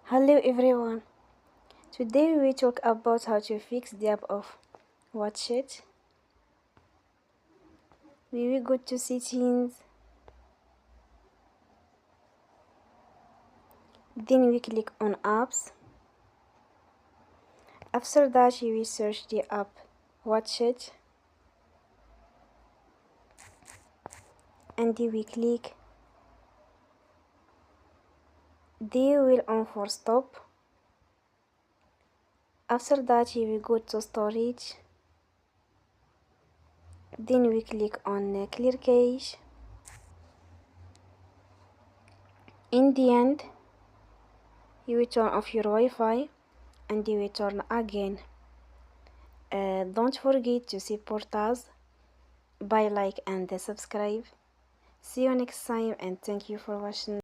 Hello everyone. Today we talk about how to fix the app of WatchIt. We will go to settings, then we click on apps. After that we will search the app WatchIt and we click. They will on for stop. After that we will go to storage. Then we click on clear cache. In the end, you will turn off your Wi-Fi and you will turn again. Don't forget to support us by like and subscribe. See you next time and thank you for watching.